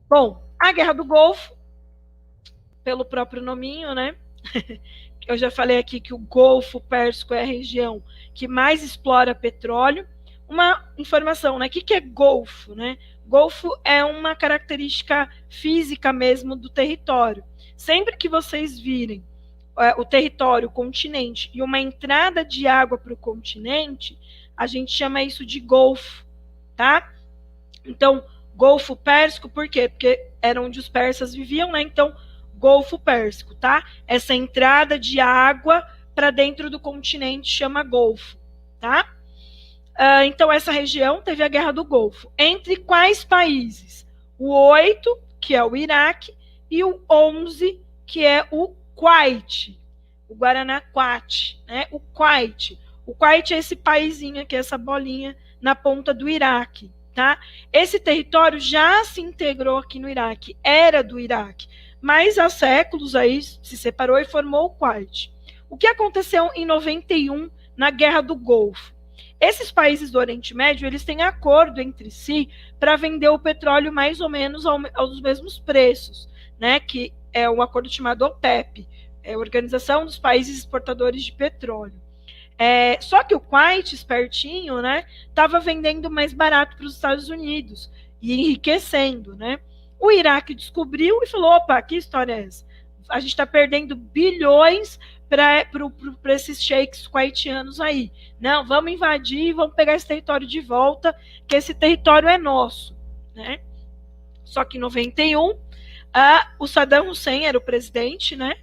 Bom, a Guerra do Golfo, pelo próprio nominho, né? Eu já falei aqui que o Golfo Pérsico é a região que mais explora petróleo. Uma informação, né? O que é Golfo, né? Golfo é uma característica física mesmo do território. Sempre que vocês virem o território, o continente, e uma entrada de água para o continente, a gente chama isso de Golfo, tá? Então, Golfo Pérsico, por quê? Porque era onde os persas viviam, né? Então, Golfo Pérsico, tá? Essa entrada de água para dentro do continente chama Golfo, tá? Então, essa região teve a Guerra do Golfo. Entre quais países? O 8, que é o Iraque, e o 11, que é o Kuwait, o Guaranaquate, né? O Kuwait. O Kuwait é esse paizinho aqui, essa bolinha na ponta do Iraque, tá? Esse território já se integrou aqui no Iraque, era do Iraque, mas há séculos aí se separou e formou o Kuwait. O que aconteceu em 91 na Guerra do Golfo? Esses países do Oriente Médio, eles têm acordo entre si para vender o petróleo mais ou menos aos mesmos preços, né? Que é um acordo chamado OPEP, é a Organização dos Países Exportadores de Petróleo. Só que o Kuwait, espertinho, né, estava vendendo mais barato para os Estados Unidos e enriquecendo, né? O Iraque descobriu e falou: opa, que história é essa? A gente está perdendo bilhões para esses sheiks kuwaitianos aí. Não, vamos invadir, vamos pegar esse território de volta, que esse território é nosso, né? Só que em 91, o Saddam Hussein era o presidente, né?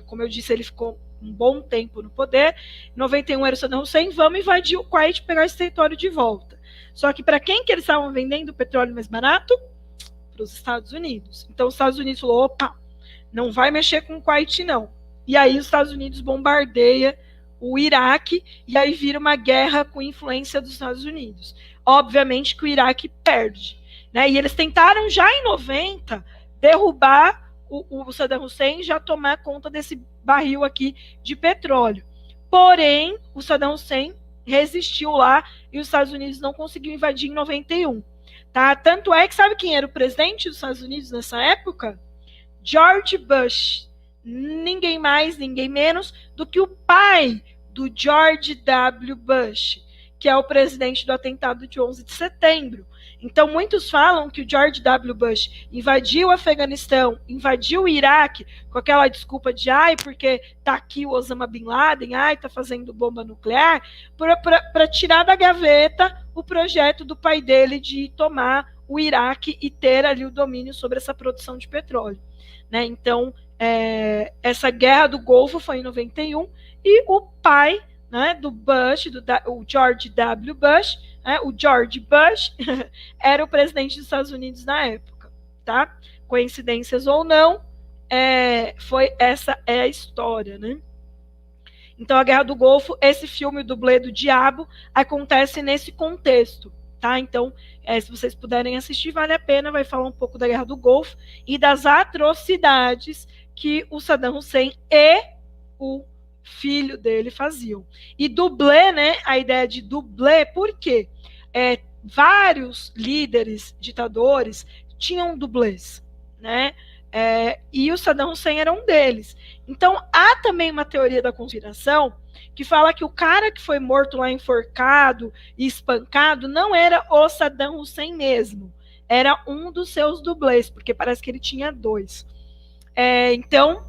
Como eu disse, ele ficou um bom tempo no poder. Em 91 era o Saddam Hussein, vamos invadir o Kuwait e pegar esse território de volta. Só que para quem que eles estavam vendendo o petróleo mais barato? Para os Estados Unidos. Então os Estados Unidos falou: opa, não vai mexer com o Kuwait não. E aí os Estados Unidos bombardeia o Iraque e aí vira uma guerra com influência dos Estados Unidos. Obviamente que o Iraque perde, né? E eles tentaram já em 90 derrubar o Saddam Hussein, já tomar conta desse barril aqui de petróleo. Porém, o Saddam Hussein resistiu lá e os Estados Unidos não conseguiu invadir em 91. Tá? Tanto é que sabe quem era o presidente dos Estados Unidos nessa época? George Bush. Ninguém mais, ninguém menos do que o pai do George W. Bush, que é o presidente do atentado de 11 de setembro. Então, muitos falam que o George W. Bush invadiu o Afeganistão, invadiu o Iraque, com aquela desculpa de, porque tá aqui o Osama Bin Laden, tá fazendo bomba nuclear, para tirar da gaveta o projeto do pai dele de tomar o Iraque e ter ali o domínio sobre essa produção de petróleo, né? Então, essa guerra do Golfo foi em 91 e o pai, né, do Bush, o George W. Bush, né, o George Bush, era o presidente dos Estados Unidos na época, tá? Coincidências ou não, essa é a história, né? Então, a Guerra do Golfo, esse filme, o Dublê do Diabo, acontece nesse contexto, tá? Então, se vocês puderem assistir, vale a pena, vai falar um pouco da Guerra do Golfo e das atrocidades que o Saddam Hussein e o filho dele faziam. E dublê, né? A ideia de dublê, por quê? Vários líderes ditadores tinham dublês, né? E o Saddam Hussein era um deles. Então, há também uma teoria da conspiração que fala que o cara que foi morto lá enforcado e espancado não era o Saddam Hussein mesmo, era um dos seus dublês, porque parece que ele tinha dois. Então,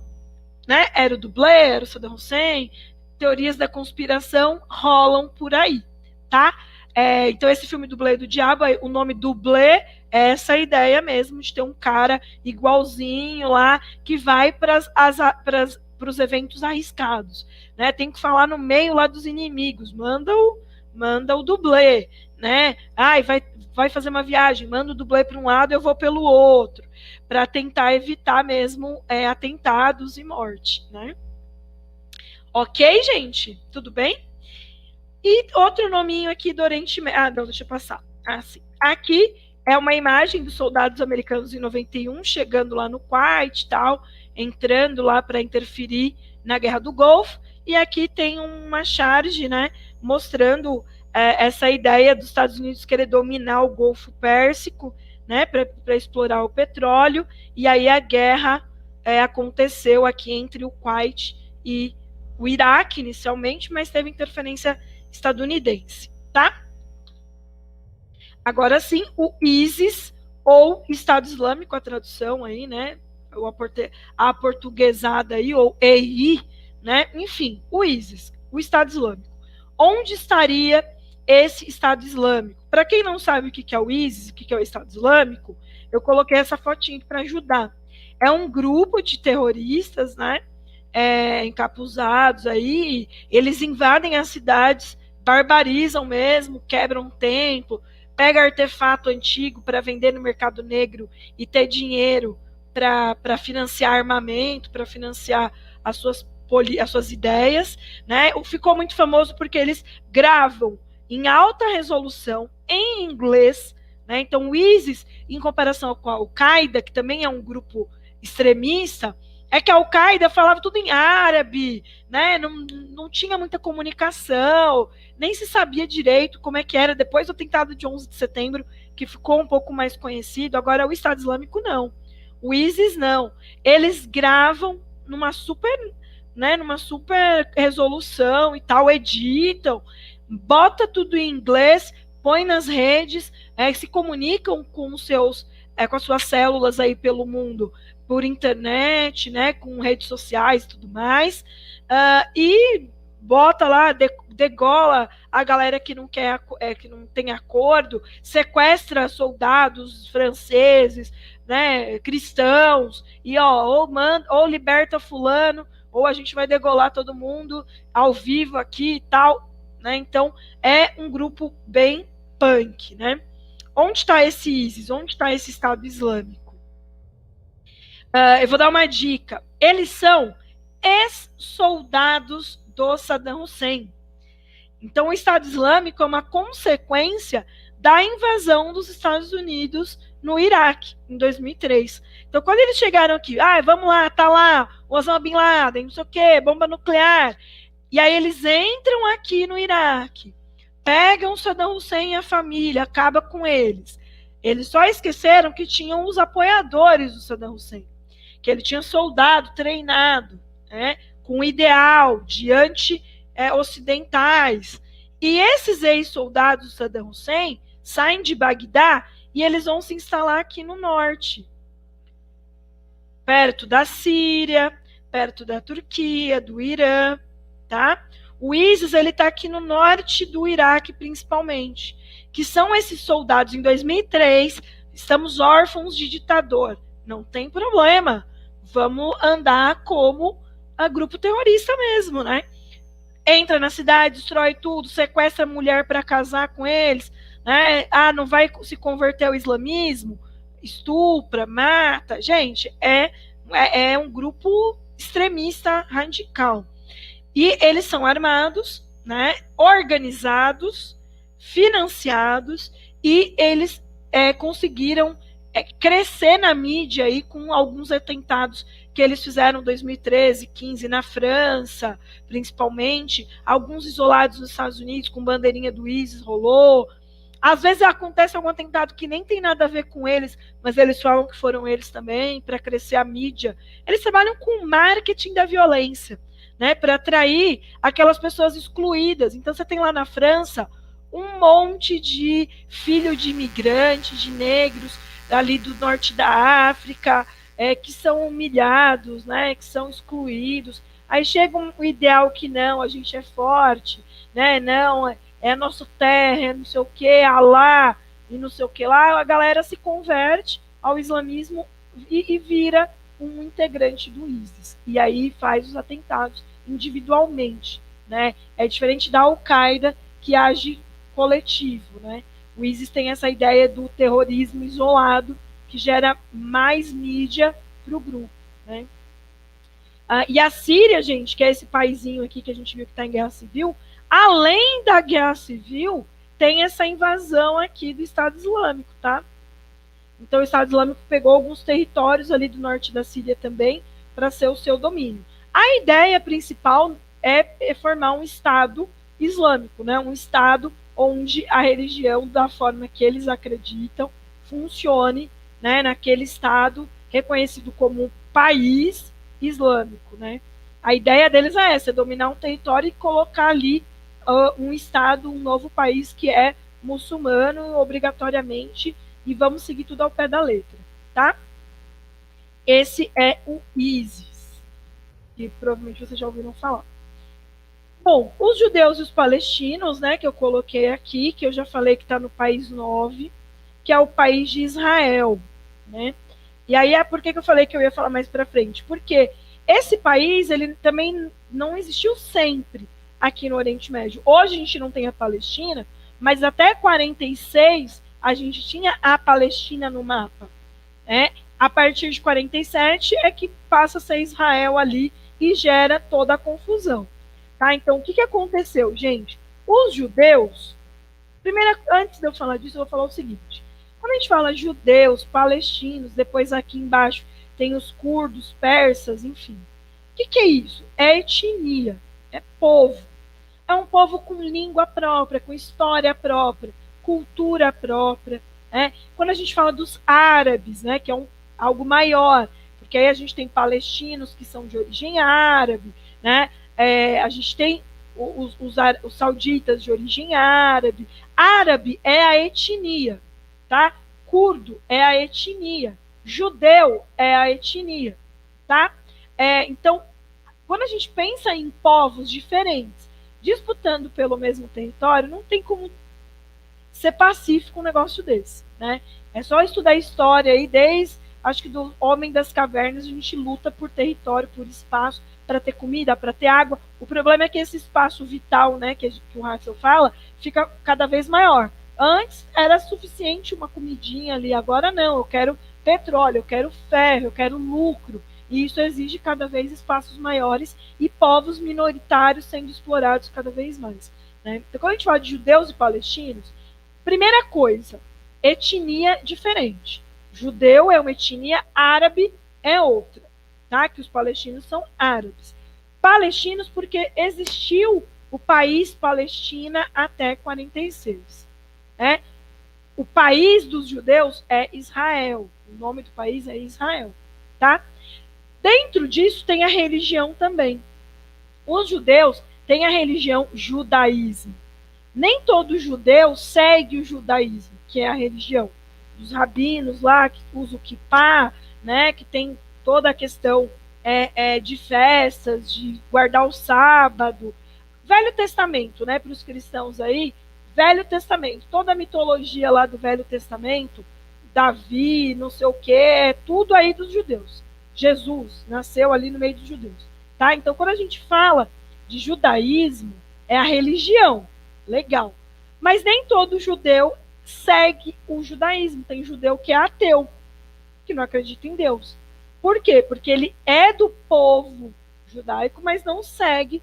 né, era o dublê, era o Saddam Hussein, teorias da conspiração rolam por aí, tá? Então, esse filme Dublê do Diabo, o nome dublê é essa ideia mesmo de ter um cara igualzinho lá que vai para os eventos arriscados, né? Tem que falar no meio lá dos inimigos, manda o dublê, né? Vai fazer uma viagem, manda o dublê para um lado, eu vou pelo outro, para tentar evitar mesmo atentados e morte, né? Ok, gente? Tudo bem? E outro nominho aqui do Oriente Médio. Não, deixa eu passar. Sim. Aqui é uma imagem dos soldados americanos em 91, chegando lá no Kuwait e tal, entrando lá para interferir na Guerra do Golfo. E aqui tem uma charge, né, mostrando essa ideia dos Estados Unidos querer dominar o Golfo Pérsico, né, para explorar o petróleo, e aí a guerra aconteceu aqui entre o Kuwait e o Iraque inicialmente, mas teve interferência estadunidense, tá? Agora sim, o ISIS, ou Estado Islâmico, a tradução aí, né, a portuguesada aí, ou EI, né, enfim, o ISIS, o Estado Islâmico. Onde estaria esse Estado Islâmico? Para quem não sabe o que é o ISIS, o que é o Estado Islâmico, eu coloquei essa fotinha para ajudar. É um grupo de terroristas, né, encapuzados aí, eles invadem as cidades, barbarizam mesmo, quebram um templo, pega artefato antigo para vender no mercado negro e ter dinheiro para financiar armamento, para financiar as suas ideias, né? Ficou muito famoso porque eles gravam em alta resolução, em inglês, né? Então o ISIS, em comparação com a Al-Qaeda, que também é um grupo extremista, é que a Al-Qaeda falava tudo em árabe, né? Não tinha muita comunicação, nem se sabia direito como é que era depois do atentado de 11 de setembro, que ficou um pouco mais conhecido. Agora o Estado Islâmico não. O ISIS não. Eles gravam numa super resolução e tal, editam, bota tudo em inglês, põe nas redes, se comunicam com com as suas células aí pelo mundo, por internet, né, com redes sociais e tudo mais, e bota lá, degola a galera que não quer, que não tem acordo, sequestra soldados franceses, né, cristãos, e ou liberta fulano, ou a gente vai degolar todo mundo ao vivo aqui e tal, né? Então é um grupo bem punk, né? Onde está esse ISIS? Onde está esse Estado Islâmico? Eu vou dar uma dica. Eles são ex-soldados do Saddam Hussein. Então o Estado Islâmico é uma consequência da invasão dos Estados Unidos no Iraque, em 2003. Então, quando eles chegaram aqui, vamos lá, tá lá, Osama Bin Laden, não sei o quê, bomba nuclear. E aí eles entram aqui no Iraque, pegam Saddam Hussein e a família, acaba com eles. Eles só esqueceram que tinham os apoiadores do Saddam Hussein, que ele tinha soldado treinado, né, com ideal de anti-ocidentais. E esses ex-soldados do Saddam Hussein saem de Bagdá e eles vão se instalar aqui no norte, perto da Síria, perto da Turquia, do Irã, tá? O ISIS, ele está aqui no norte do Iraque, principalmente, que são esses soldados. Em 2003, estamos órfãos de ditador. Não tem problema, vamos andar como a grupo terrorista mesmo, né? Entra na cidade, destrói tudo, sequestra a mulher para casar com eles, né? Não vai se converter ao islamismo, estupra, mata. Gente, é um grupo extremista radical. E eles são armados, né, organizados, financiados, e eles conseguiram crescer na mídia aí com alguns atentados que eles fizeram em 2013, 15 na França, principalmente, alguns isolados nos Estados Unidos, com bandeirinha do ISIS, rolou. Às vezes acontece algum atentado que nem tem nada a ver com eles, mas eles falam que foram eles também, para crescer a mídia. Eles trabalham com marketing da violência, né, para atrair aquelas pessoas excluídas. Então você tem lá na França um monte de filho de imigrantes, de negros, ali do norte da África, que são humilhados, né, que são excluídos. Aí chega um ideal que não, a gente é forte, né, não, é nosso terra, é não sei o que, Alá, e não sei o que lá, a galera se converte ao islamismo e vira um integrante do ISIS. E aí faz os atentados individualmente, né? É diferente da Al-Qaeda, que age coletivo, né? O ISIS tem essa ideia do terrorismo isolado, que gera mais mídia para o grupo, né? E a Síria, gente, que é esse paizinho aqui que a gente viu que está em guerra civil, além da guerra civil, tem essa invasão aqui do Estado Islâmico, tá? Então o Estado Islâmico pegou alguns territórios ali do norte da Síria também para ser o seu domínio. A ideia principal é formar um Estado Islâmico, né? Um Estado onde a religião, da forma que eles acreditam, funcione, né, naquele Estado reconhecido como país islâmico, né? A ideia deles é essa, é dominar um território e colocar ali um Estado, um novo país que é muçulmano obrigatoriamente, e vamos seguir tudo ao pé da letra, tá? Esse é o ISIS, que provavelmente vocês já ouviram falar. Bom, os judeus e os palestinos, né, que eu coloquei aqui, que eu já falei que está no país 9, que é o país de Israel, né? E aí é por que eu falei que eu ia falar mais para frente? Porque esse país, ele também não existiu sempre aqui no Oriente Médio. Hoje a gente não tem a Palestina, mas até 46 a gente tinha a Palestina no mapa, né? A partir de 47 é que passa a ser Israel ali e gera toda a confusão. Tá? Então, o que aconteceu, gente? Os judeus, primeiro, antes de eu falar disso, eu vou falar o seguinte. Quando a gente fala judeus, palestinos, depois aqui embaixo tem os curdos, persas, enfim. O que é isso? É etnia, é povo. É um povo com língua própria, com história própria, cultura própria. Né? Quando a gente fala dos árabes, né, que é algo maior, porque aí a gente tem palestinos que são de origem árabe, né? A gente tem os sauditas de origem árabe. Árabe é a etnia, tá? Curdo é a etnia. Judeu é a etnia, tá? Então, quando a gente pensa em povos diferentes disputando pelo mesmo território, não tem como ser pacífico um negócio desse, né? É só estudar história aí, desde, acho que do Homem das Cavernas, a gente luta por território, por espaço, para ter comida, para ter água. O problema é que esse espaço vital, né, que o Hassel fala, fica cada vez maior. Antes era suficiente uma comidinha ali, agora não, eu quero petróleo, eu quero ferro, eu quero lucro. E isso exige cada vez espaços maiores e povos minoritários sendo explorados cada vez mais. Né? Então, quando a gente fala de judeus e palestinos, primeira coisa, etnia diferente. Judeu é uma etnia, árabe é outra. Tá? Que os palestinos são árabes. Palestinos porque existiu o país Palestina até 46. Né? O país dos judeus é Israel. O nome do país é Israel. Tá? Dentro disso tem a religião também. Os judeus têm a religião judaísmo. Nem todo judeu segue o judaísmo, que é a religião dos rabinos lá, que usa o kippá, né, que tem toda a questão de festas, de guardar o sábado. Velho Testamento, né, para os cristãos aí, Velho Testamento, toda a mitologia lá do Velho Testamento, Davi, não sei o que, é tudo aí dos judeus. Jesus nasceu ali no meio dos judeus. Tá? Então, quando a gente fala de judaísmo, é a religião. Legal. Mas nem todo judeu segue o judaísmo. Tem judeu que é ateu, que não acredita em Deus. Por quê? Porque ele é do povo judaico, mas não segue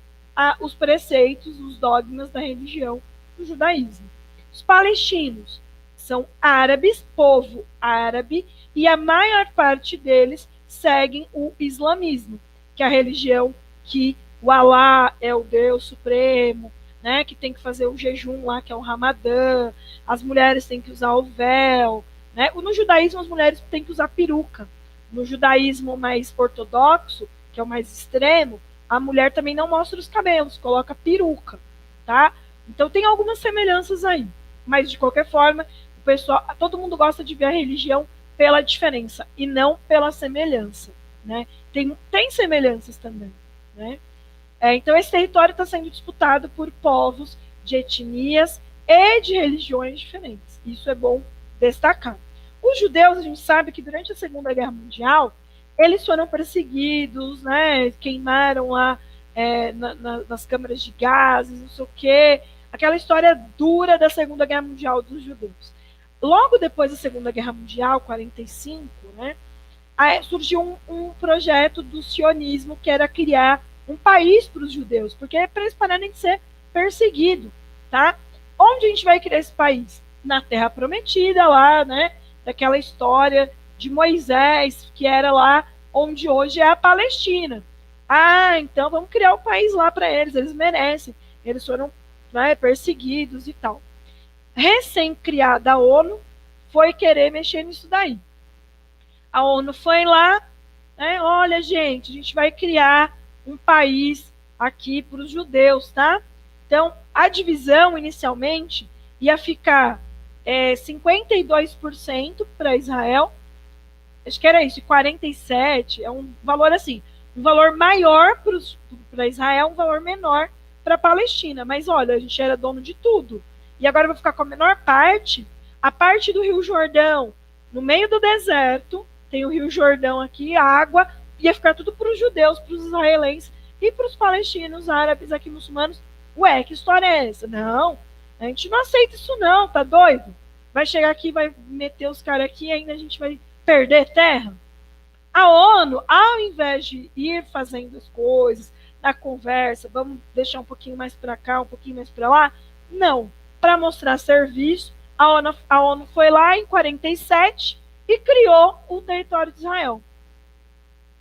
os preceitos, os dogmas da religião do judaísmo. Os palestinos são árabes, povo árabe, e a maior parte deles seguem o islamismo, que é a religião que o Alá é o Deus supremo, né, que tem que fazer o jejum lá, que é o Ramadã, as mulheres têm que usar o véu. Né? No judaísmo, as mulheres têm que usar peruca. No judaísmo mais ortodoxo, que é o mais extremo, a mulher também não mostra os cabelos, coloca peruca. Tá? Então tem algumas semelhanças aí. Mas, de qualquer forma, o pessoal, todo mundo gosta de ver a religião pela diferença e não pela semelhança. Né? Tem semelhanças também. Né? Então, esse território está sendo disputado por povos de etnias e de religiões diferentes. Isso é bom destacar. Os judeus, a gente sabe que durante a Segunda Guerra Mundial, eles foram perseguidos, né, queimaram lá nas câmaras de gases, não sei o quê. Aquela história dura da Segunda Guerra Mundial dos judeus. Logo depois da Segunda Guerra Mundial, 45, né, surgiu um projeto do sionismo que era criar um país para os judeus, porque é para eles pararem de ser perseguidos, tá? Onde a gente vai criar esse país? Na Terra Prometida, lá, né? Daquela história de Moisés, que era lá onde hoje é a Palestina. Ah, então vamos criar o país lá para eles merecem. Eles foram, né, perseguidos e tal. Recém-criada a ONU, foi querer mexer nisso daí. A ONU foi lá, né, olha, gente, a gente vai criar um país aqui para os judeus, tá? Então, a divisão, inicialmente, ia ficar 52% para Israel, acho que era isso, 47%, é um valor assim, um valor maior para Israel, um valor menor para a Palestina. Mas olha, a gente era dono de tudo. E agora vai ficar com a menor parte, a parte do Rio Jordão, no meio do deserto, tem o Rio Jordão aqui, a água, ia ficar tudo para os judeus, para os israelenses e para os palestinos, árabes aqui, muçulmanos. Ué, que história é essa? Não, a gente não aceita isso não, tá doido? Vai chegar aqui, vai meter os caras aqui e ainda a gente vai perder terra? A ONU, ao invés de ir fazendo as coisas, na conversa, vamos deixar um pouquinho mais para cá, um pouquinho mais para lá, não. Para mostrar serviço, a ONU foi lá em 47 e criou o território de Israel.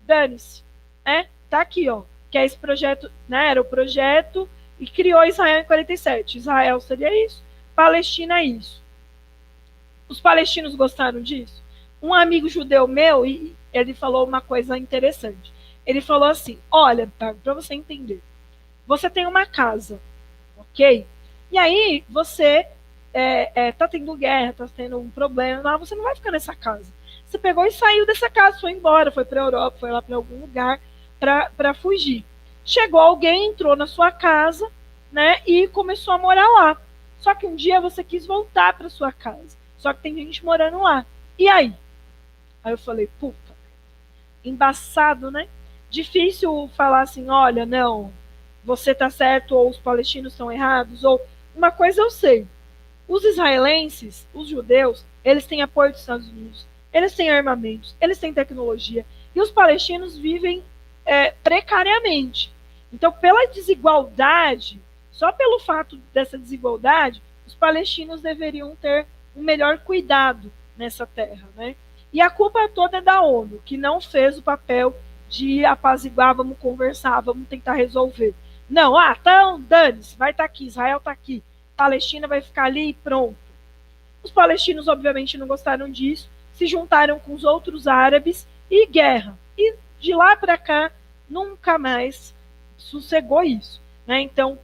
Dane-se, né? Tá aqui, ó, que é esse projeto, né? Era o projeto e criou Israel em 47. Israel seria isso, Palestina é isso. Os palestinos gostaram disso? Um amigo judeu meu, e ele falou uma coisa interessante. Ele falou assim, olha, para você entender, você tem uma casa, ok? E aí você tá tendo guerra, tá tendo um problema, lá você não vai ficar nessa casa. Você pegou e saiu dessa casa, foi embora, foi para a Europa, foi lá para algum lugar para fugir. Chegou alguém, entrou na sua casa, né, e começou a morar lá. Só que um dia você quis voltar para sua casa. Só que tem gente morando lá. E aí? Aí eu falei, puta, embaçado, né? Difícil falar assim, olha, não, você tá certo ou os palestinos estão errados, ou uma coisa eu sei, os israelenses, os judeus, eles têm apoio dos Estados Unidos, eles têm armamentos, eles têm tecnologia, e os palestinos vivem precariamente. Então, pela desigualdade, só pelo fato dessa desigualdade, os palestinos deveriam ter um melhor cuidado nessa terra, né? E a culpa toda é da ONU, que não fez o papel de apaziguar, vamos conversar, vamos tentar resolver. Não, então dane-se, vai estar aqui, Israel está aqui, Palestina vai ficar ali e pronto. Os palestinos, obviamente, não gostaram disso, se juntaram com os outros árabes e guerra. E de lá para cá, nunca mais sossegou isso, né? Então,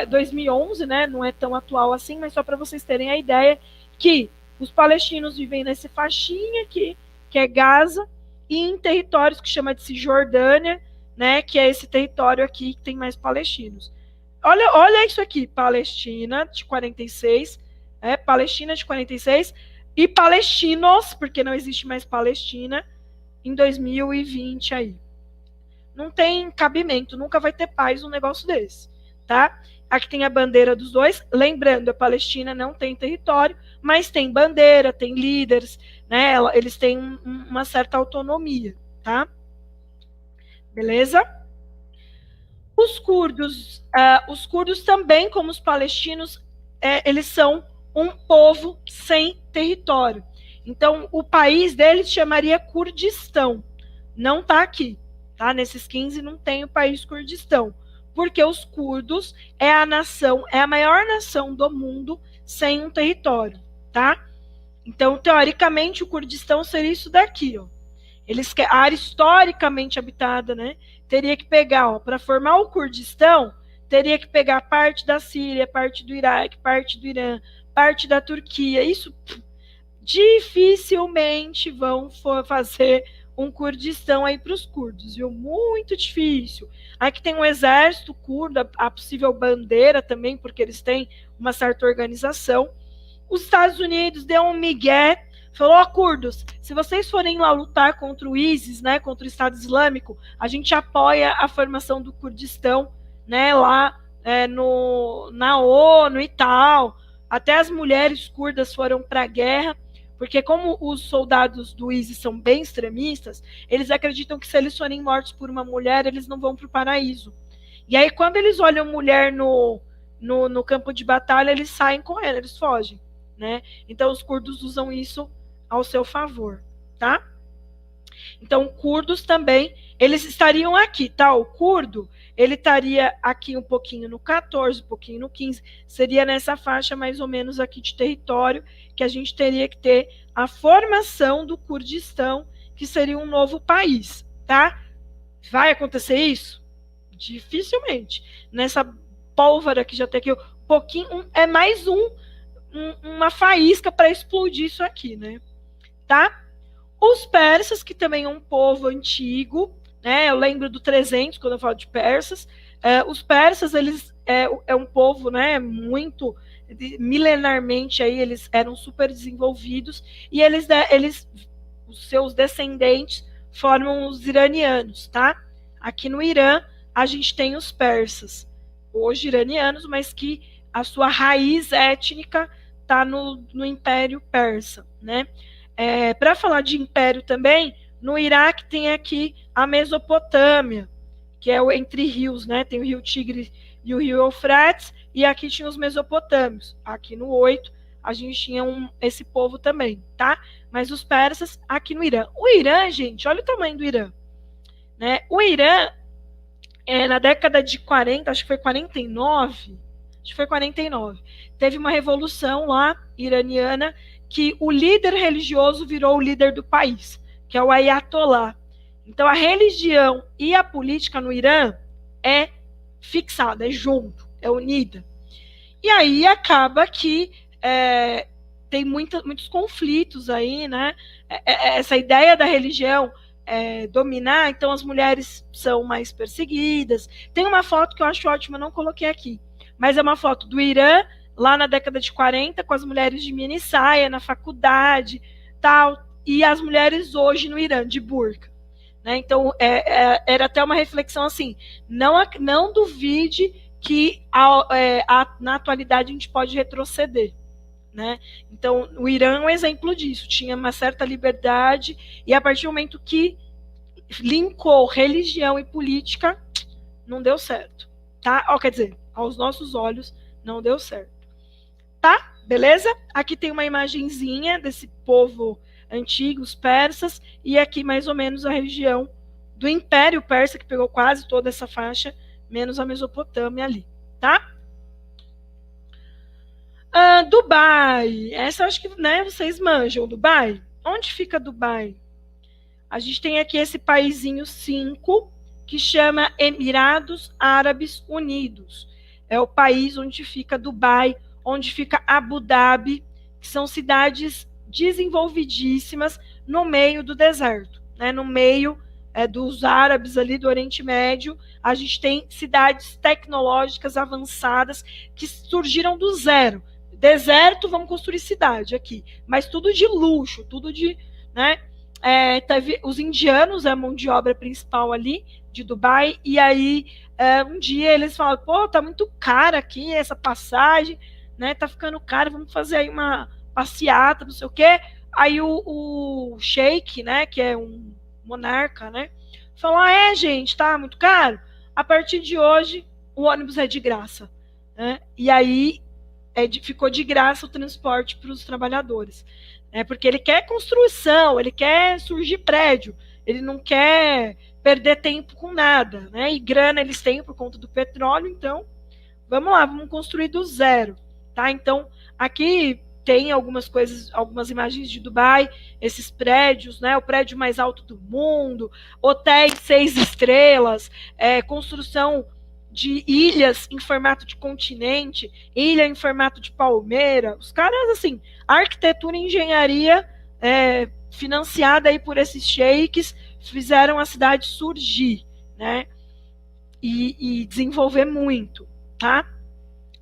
2011, né, não é tão atual assim, mas só para vocês terem a ideia que os palestinos vivem nessa faixinha aqui, que é Gaza, e em territórios que chama de Cisjordânia, né, que é esse território aqui que tem mais palestinos. Olha isso aqui, Palestina de 46, Palestina de 46, e palestinos, porque não existe mais Palestina, em 2020 aí. Não tem cabimento, nunca vai ter paz um negócio desse, tá? Aqui tem a bandeira dos dois, lembrando, a Palestina não tem território, mas tem bandeira, tem líderes, né? Eles têm uma certa autonomia, tá? Beleza? Os curdos também, como os palestinos, eles são um povo sem território. Então, o país deles chamaria Kurdistão. Não tá aqui, tá? Nesses 15 não tem o país Kurdistão, porque os curdos é a maior nação do mundo sem um território, tá? Então, teoricamente, o Kurdistão seria isso daqui, ó. A área historicamente habitada, né? Teria que pegar, ó, para formar o Kurdistão, teria que pegar parte da Síria, parte do Iraque, parte do Irã, parte da Turquia. Isso dificilmente vão fazer um Kurdistão aí para os curdos, viu? Muito difícil. Aqui tem um exército curdo, a possível bandeira também, porque eles têm uma certa organização. Os Estados Unidos deu um migué, falou, ó, curdos, se vocês forem lá lutar contra o ISIS, né, contra o Estado Islâmico, a gente apoia a formação do Kurdistão, né, lá na ONU e tal. Até as mulheres curdas foram para a guerra, porque como os soldados do ISIS são bem extremistas, eles acreditam que se eles forem mortos por uma mulher, eles não vão para o paraíso. E aí, quando eles olham mulher no campo de batalha, eles saem correndo, eles fogem, né? Então, os curdos usam isso ao seu favor, tá? Então, curdos também Eles estariam aqui, tá? O curdo, ele estaria aqui um pouquinho no 14, um pouquinho no 15, seria nessa faixa mais ou menos aqui de território que a gente teria que ter a formação do Kurdistão, que seria um novo país, tá? Vai acontecer isso? Dificilmente. Nessa pólvora que já tem aqui, um pouquinho, é mais uma faísca para explodir isso aqui, né? Tá? Os persas, que também é um povo antigo, né? Eu lembro do 300 quando eu falo de persas. Os persas, eles é um povo, né? Muito milenarmente aí eles eram super desenvolvidos e os seus descendentes formam os iranianos, tá? Aqui no Irã a gente tem os persas, hoje iranianos, mas que a sua raiz étnica está no Império Persa, né? Para falar de império também, no Iraque tem aqui a Mesopotâmia, que é entre rios, né? Tem o rio Tigre e o rio Eufrates, e aqui tinha os mesopotâmios. Aqui no 8 a gente tinha esse povo também, tá? Mas os persas aqui no Irã. O Irã, gente, olha o tamanho do Irã, né? O Irã, na década de 40, acho que foi 49, teve uma revolução lá, iraniana, que o líder religioso virou o líder do país, que é o Ayatollah. Então, a religião e a política no Irã é fixada, é junto, é unida. E aí acaba que tem muitos conflitos aí, né? Essa ideia da religião dominar, então as mulheres são mais perseguidas. Tem uma foto que eu acho ótima, não coloquei aqui, mas é uma foto do Irã, lá na década de 40, com as mulheres de mini saia na faculdade, tal, e as mulheres hoje no Irã, de burca. Né? Então, era até uma reflexão assim, não duvide que na atualidade a gente pode retroceder. Né? Então, o Irã é um exemplo disso, tinha uma certa liberdade, e a partir do momento que linkou religião e política, não deu certo. Tá? Quer dizer, aos nossos olhos, não deu certo. Tá? Beleza? Aqui tem uma imagenzinha desse povo antigo, os persas, e aqui mais ou menos a região do Império Persa, que pegou quase toda essa faixa, menos a Mesopotâmia ali, tá? Dubai, essa eu acho que, né, vocês manjam. Dubai, onde fica Dubai? A gente tem aqui esse paizinho 5, que chama Emirados Árabes Unidos. É o país onde fica Dubai, onde fica Abu Dhabi, que são cidades desenvolvidíssimas no meio do deserto, né? No meio dos árabes ali do Oriente Médio, a gente tem cidades tecnológicas avançadas que surgiram do zero. Deserto, vamos construir cidade aqui, mas tudo de luxo, tudo de, né? Os indianos é a mão de obra principal ali de Dubai, e aí um dia eles falam, pô, tá muito cara aqui essa passagem, né? Tá ficando caro, vamos fazer aí uma passeata, não sei o quê. Aí o sheik, né, que é um monarca, né, falou, gente, tá muito caro? A partir de hoje, o ônibus é de graça. Né? E aí ficou de graça o transporte para os trabalhadores. Porque ele quer construção, ele quer surgir prédio, ele não quer perder tempo com nada. Né? E grana eles têm por conta do petróleo, então vamos lá, vamos construir do zero. Tá? Então, aqui tem algumas coisas, algumas imagens de Dubai, esses prédios, né? O prédio mais alto do mundo, hotéis 6 estrelas, construção de ilhas em formato de continente, ilha em formato de palmeira. Os caras, assim, arquitetura e engenharia financiada aí por esses sheiks, fizeram a cidade surgir, né? E desenvolver muito, tá?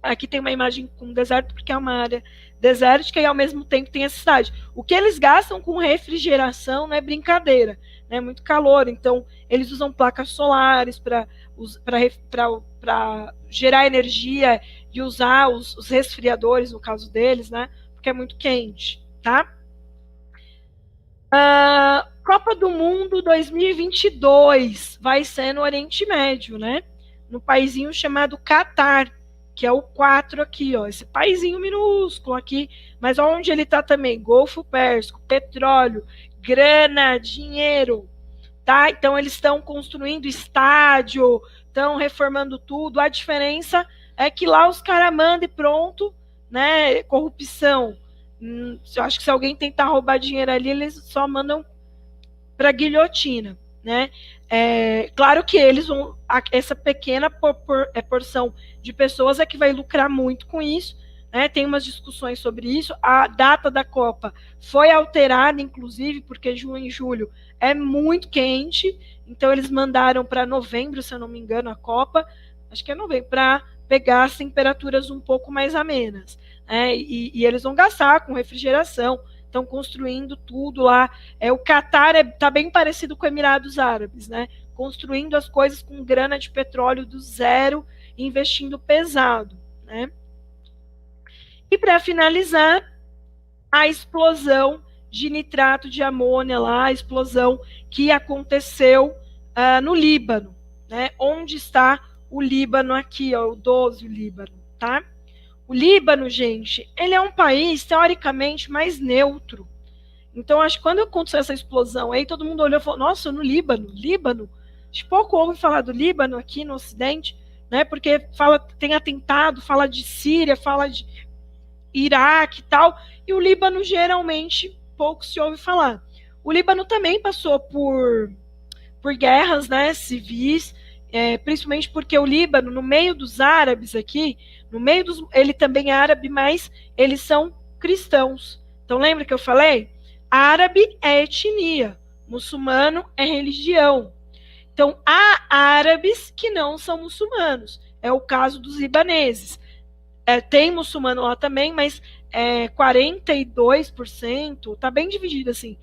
Aqui tem uma imagem com deserto, porque é uma área desértica e ao mesmo tempo tem essa cidade. O que eles gastam com refrigeração não é brincadeira, né? Muito calor, então eles usam placas solares para gerar energia e usar os resfriadores, no caso deles, né? Porque é muito quente, tá? Copa do Mundo 2022 vai ser no Oriente Médio, né? No paísinho chamado Catar, que é o 4 aqui, ó, esse paizinho minúsculo aqui, mas onde ele está também? Golfo Pérsico, petróleo, grana, dinheiro, tá? Então eles estão construindo estádio, estão reformando tudo. A diferença é que lá os caras mandam e pronto, né? Corrupção. Eu acho que se alguém tentar roubar dinheiro ali, eles só mandam para guilhotina, né? Claro que eles vão, essa pequena porção de pessoas é que vai lucrar muito com isso, né? Tem umas discussões sobre isso. A data da Copa foi alterada, inclusive, porque junho e julho é muito quente, então eles mandaram para novembro, se eu não me engano, a Copa, acho que é novembro, para pegar as temperaturas um pouco mais amenas, né? E eles vão gastar com refrigeração, estão construindo tudo lá. O Catar está bem parecido com os Emirados Árabes, né? Construindo as coisas com grana de petróleo do zero, investindo pesado, né? E para finalizar, a explosão de nitrato de amônia lá, a explosão que aconteceu no Líbano, né? Onde está o Líbano aqui, ó, o 12, o Líbano, tá? O Líbano, gente, ele é um país teoricamente mais neutro. Então, acho que quando aconteceu essa explosão aí, todo mundo olhou e falou, nossa, no Líbano, Líbano? A gente pouco ouve falar do Líbano aqui no Ocidente, né? Porque tem atentado, fala de Síria, fala de Iraque e tal, e o Líbano geralmente pouco se ouve falar. O Líbano também passou por guerras, né, civis, principalmente porque o Líbano, no meio dos árabes aqui, ele também é árabe, mas eles são cristãos. Então lembra que eu falei? Árabe é etnia, muçulmano é religião. Então há árabes que não são muçulmanos. É o caso dos libaneses. Tem muçulmano lá também, mas 42%, está bem dividido assim,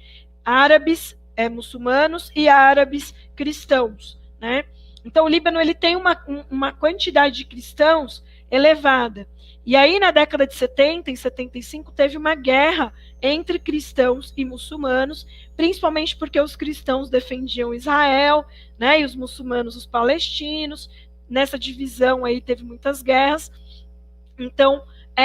árabes muçulmanos e árabes cristãos, né? Então o Líbano ele tem uma quantidade de cristãos elevada. E aí na década de 70 e 75 teve uma guerra entre cristãos e muçulmanos, principalmente porque os cristãos defendiam Israel, né? E os muçulmanos os palestinos. Nessa divisão aí teve muitas guerras. Então,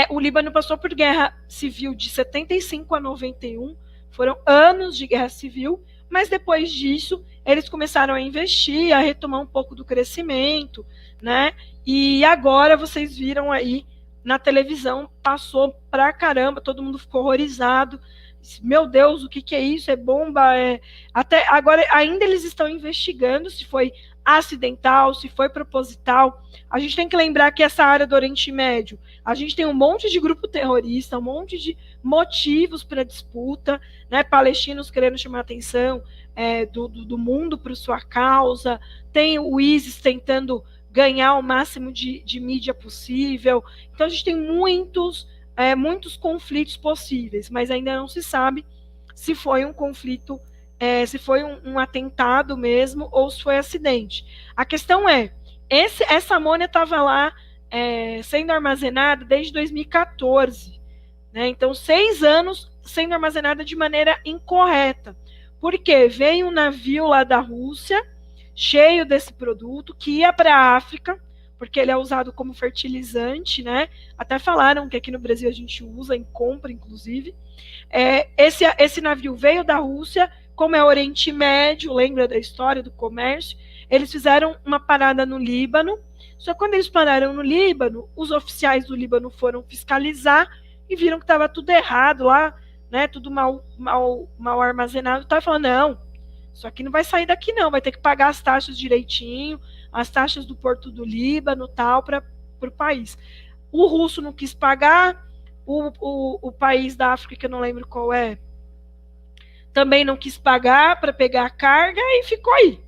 o Líbano passou por guerra civil de 75 a 91, foram anos de guerra civil, mas depois disso eles começaram a investir, a retomar um pouco do crescimento, né? E agora vocês viram aí na televisão, passou pra caramba, todo mundo ficou horrorizado. Meu Deus, o que é isso? É bomba? Até agora ainda eles estão investigando se foi acidental, se foi proposital. A gente tem que lembrar que essa área do Oriente Médio, a gente tem um monte de grupo terrorista, um monte de motivos para disputa, né? Palestinos querendo chamar a atenção do mundo para sua causa, tem o ISIS tentando ganhar o máximo de mídia possível. Então a gente tem muitos conflitos possíveis, mas ainda não se sabe se foi um conflito, se foi um atentado mesmo ou se foi acidente. A questão essa amônia estava lá sendo armazenada desde 2014, né? Então 6 anos sendo armazenada de maneira incorreta. Por quê? Veio um navio lá da Rússia cheio desse produto que ia para a África, porque ele é usado como fertilizante, né? Até falaram que aqui no Brasil a gente usa em compra, inclusive. Esse navio veio da Rússia, como é Oriente Médio, lembra da história do comércio? Eles fizeram uma parada no Líbano, só que quando eles pararam no Líbano, os oficiais do Líbano foram fiscalizar e viram que estava tudo errado lá, né? Tudo mal armazenado. Estava falando, não, isso aqui não vai sair daqui não, vai ter que pagar as taxas direitinho, as taxas do Porto do Líbano, tal, para o país. O russo não quis pagar, o país da África, que eu não lembro qual também não quis pagar para pegar a carga e ficou aí.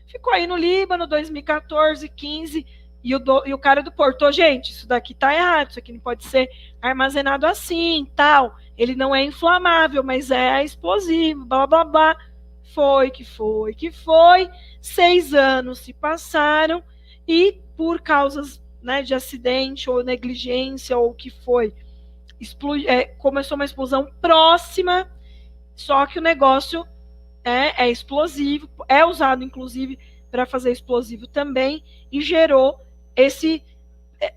Ficou aí no Líbano, 2014, 15, e o cara do Porto, gente, isso daqui tá errado, isso aqui não pode ser armazenado assim, tal. Ele não é inflamável, mas é explosivo, blá, blá, blá. Foi. 6 anos se passaram e por causas, né, de acidente ou negligência ou o que foi, começou uma explosão próxima, só que o negócio é explosivo, é usado inclusive para fazer explosivo também e gerou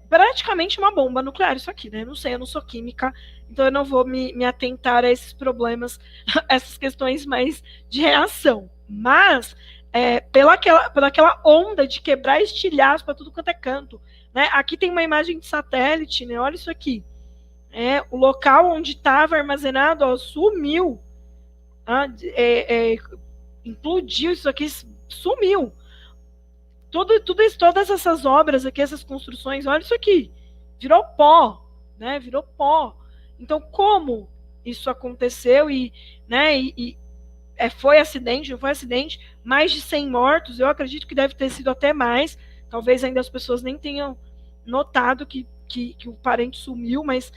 praticamente uma bomba nuclear, isso aqui, né? Não sei, eu não sou química, então eu não vou me atentar a esses problemas, essas questões mais de reação. Mas pelaquela onda de quebrar estilhaços para tudo quanto é canto. Né? Aqui tem uma imagem de satélite, né? Olha isso aqui. O local onde estava armazenado, ó, sumiu. Implodiu isso aqui, sumiu. Todas essas obras aqui, essas construções, olha isso aqui. Virou pó, né? Virou pó. Então, como isso aconteceu foi acidente, não foi acidente, mais de 100 mortos, eu acredito que deve ter sido até mais, talvez ainda as pessoas nem tenham notado que o parente sumiu, mas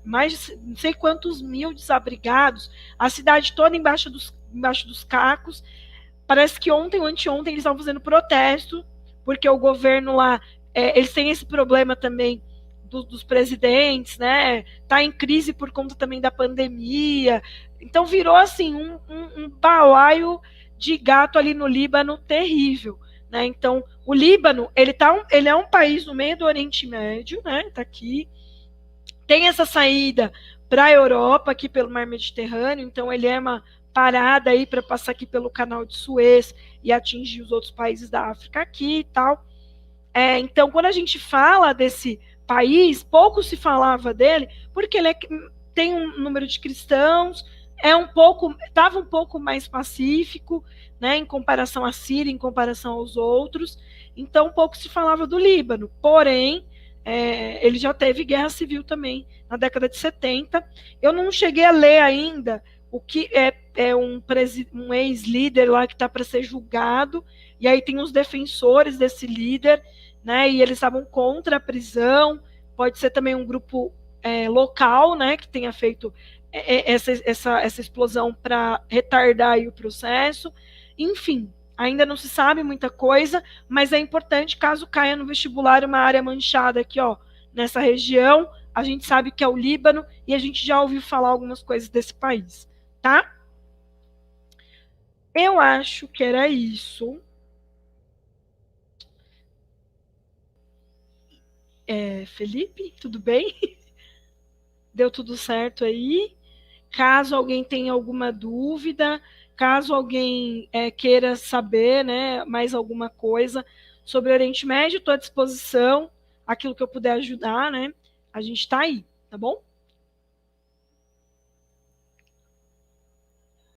mais de não sei quantos mil desabrigados, a cidade toda embaixo dos cacos. Parece que ontem ou anteontem eles estavam fazendo protesto, porque o governo lá, eles têm esse problema também dos presidentes, né? Tá em crise por conta também da pandemia. Então virou assim um balaio de gato ali no Líbano terrível, né? Então o Líbano ele é um país no meio do Oriente Médio, né? Tá aqui, tem essa saída para a Europa aqui pelo Mar Mediterrâneo, então ele é uma parada aí para passar aqui pelo Canal de Suez e atingir os outros países da África aqui e tal. Então, quando a gente fala desse país, pouco se falava dele, porque ele tem um número de cristãos, estava um pouco mais pacífico, né, em comparação à Síria, em comparação aos outros. Então, pouco se falava do Líbano. Porém, ele já teve guerra civil também na década de 70. Eu não cheguei a ler ainda o que um ex-líder lá que está para ser julgado, e aí tem os defensores desse líder, né, e eles estavam contra a prisão. Pode ser também um grupo local, né, que tenha feito essa explosão para retardar aí o processo. Enfim, ainda não se sabe muita coisa, mas é importante, caso caia no vestibular uma área manchada aqui, ó, nessa região, a gente sabe que é o Líbano e a gente já ouviu falar algumas coisas desse país, tá? Eu acho que era isso. Felipe, tudo bem? Deu tudo certo aí? Caso alguém tenha alguma dúvida, caso alguém queira saber, né, mais alguma coisa sobre o Oriente Médio, estou à disposição, aquilo que eu puder ajudar, né? A gente está aí, tá bom?